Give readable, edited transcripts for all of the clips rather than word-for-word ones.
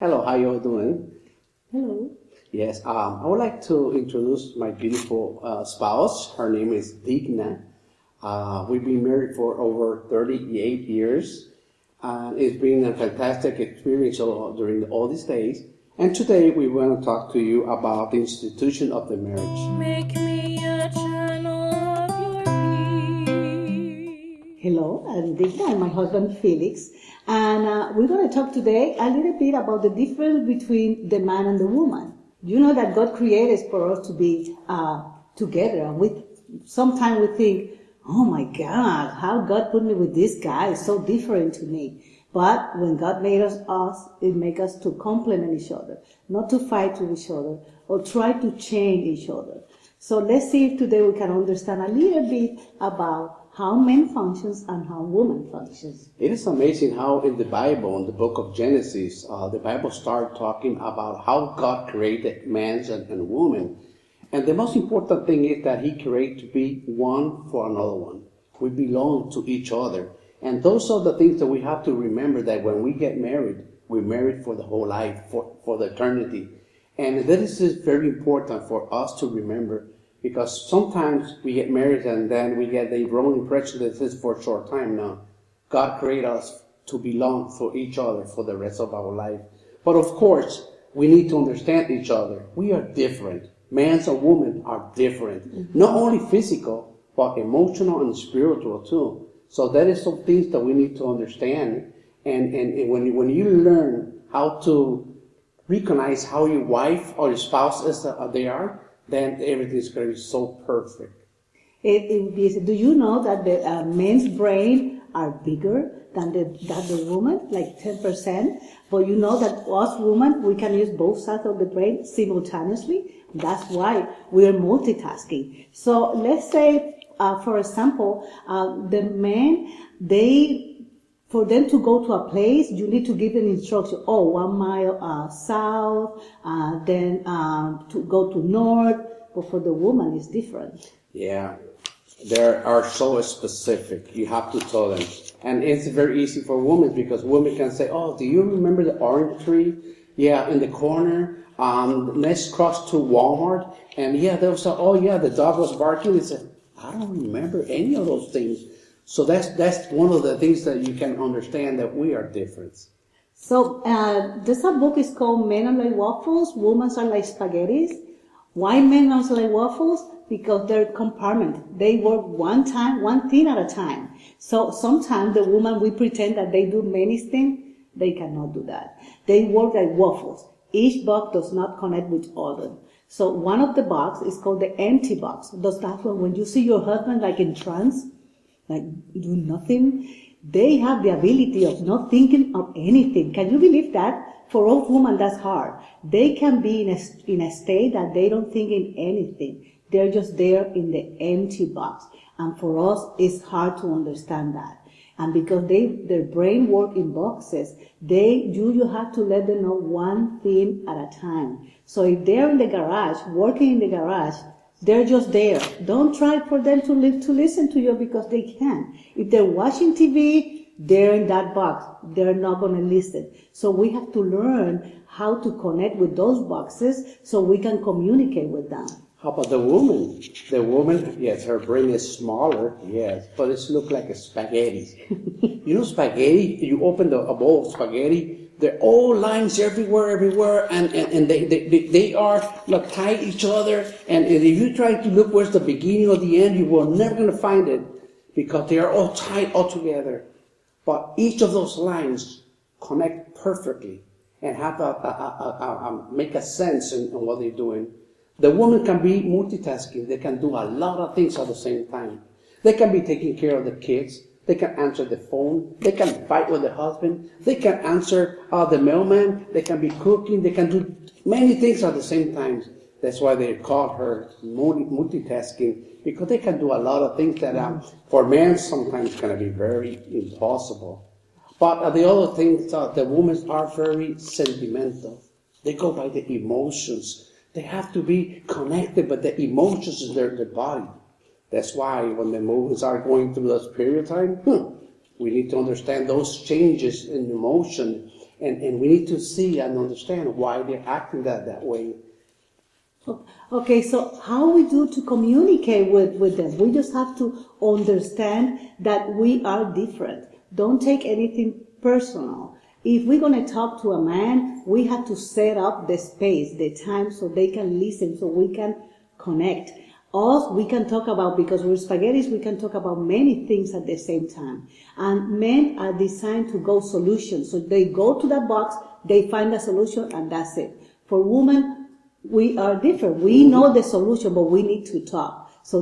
Hello, how you all doing? Hello. Yes, I would like to introduce my beautiful spouse. Her name is Digna. We've been married for over 38 years. It's been a fantastic experience during all these days. And today we want to talk to you about the institution of the marriage. Make me a channel of your peace. Hello, I'm Digna and my husband Felix. And we're going to talk today a little bit about the difference between the man and the woman. You know that God created us for us to be together. And sometimes we think, oh my God, how God put me with this guy is so different to me. But when God made us, it makes us to complement each other, not to fight with each other or try to change each other. So let's see if today we can understand a little bit about how men functions and how women functions. It is amazing how in the Bible, in the book of Genesis, the Bible starts talking about how God created man and woman. And the most important thing is that he created to be one for another one. We belong to each other. And those are the things that we have to remember, that when we get married, we're married for the whole life, for the eternity. And this is very important for us to remember, because sometimes we get married and then we get the wrong impression that this is for a short time now. God created us to belong for each other for the rest of our life. But of course, we need to understand each other. We are different. Men and women are different. Not only physical, but emotional and spiritual too. So that is some things that we need to understand. And when you learn how to recognize how your wife or your spouse is, they are, then everything is going to be so perfect. Do you know that the men's brain are bigger than the woman, like 10%? But you know that us women, we can use both sides of the brain simultaneously. That's why we are multitasking. So let's say, for example, the men, for them to go to a place, you need to give them instruction. 1 mile south, then to go to north. But for the woman, it's different. Yeah, they are so specific. You have to tell them. And it's very easy for women, because women can say, oh, do you remember the orange tree? Yeah, in the corner. Let's cross to Walmart. And yeah, there was the dog was barking. They said, I don't remember any of those things. So that's one of the things that you can understand, that we are different. So there's a book is called Men Are Like Waffles, Women Are Like Spaghettis. Why men are like waffles? Because they're compartment. They work one thing at a time. So sometimes the woman, we pretend that they do many things. They cannot do that. They work like waffles. Each box does not connect with other. So one of the boxes is called the empty box. That's when you see your husband like in trance, like doing nothing, they have the ability of not thinking of anything. Can you believe that? For all women, that's hard. They can be in a state that they don't think in anything. They're just there in the empty box. And for us, it's hard to understand that. And because their brain work in boxes, you have to let them know one thing at a time. So if they're in the garage, working in the garage, they're just there. Don't try for them to listen to you, because they can't. If they're watching TV, they're in that box. They're not going to listen. So we have to learn how to connect with those boxes so we can communicate with them. How about the woman? The woman, yes, her brain is smaller, yes, but it looks like a spaghetti. You know spaghetti? You open a bowl of spaghetti, there are all lines everywhere, and they are like tied each other. And if you try to look where's the beginning or the end, you will never going to find it, because they are all tied all together. But each of those lines connect perfectly and have make a sense in what they're doing. The woman can be multitasking. They can do a lot of things at the same time. They can be taking care of the kids. They can answer the phone. They can fight with the husband. They can answer the mailman. They can be cooking. They can do many things at the same time. That's why they call her multitasking, because they can do a lot of things that for men sometimes can be very impossible. But the other things, the women are very sentimental. They go by the emotions. They have to be connected, but the emotions is their body. That's why when the movements are going through this period of time, we need to understand those changes in emotion And we need to see and understand why they're acting that way. Okay, so how we do to communicate with them? We just have to understand that we are different. Don't take anything personal. If we're going to talk to a man, we have to set up the space, the time, so they can listen, so we can connect. Us, we can talk about, because we're spaghettis, we can talk about many things at the same time. And men are designed to go solutions. So they go to that box, they find a solution, and that's it. For women, we are different. We know the solution, but we need to talk. So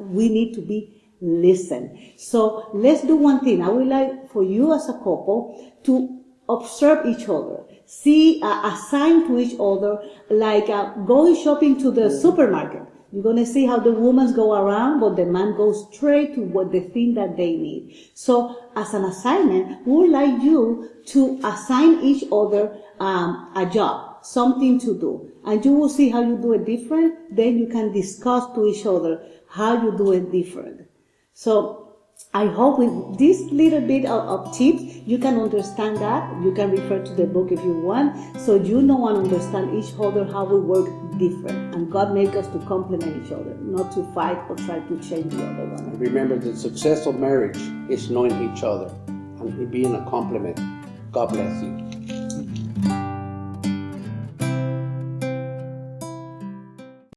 we need to be listen. So let's do one thing. I would like for you as a couple to observe each other. See, assign to each other, like going shopping to the supermarket. You're going to see how the women go around, but the man goes straight to what the thing that they need. So as an assignment, we would like you to assign each other a job, something to do. And you will see how you do it different. Then you can discuss to each other how you do it different. So I hope with this little bit of tips, you can understand that. You can refer to the book if you want, so you know and understand each other how we work different. And God made us to complement each other, not to fight or try to change the other one. And remember, the success of marriage is knowing each other and being a complement. God bless you.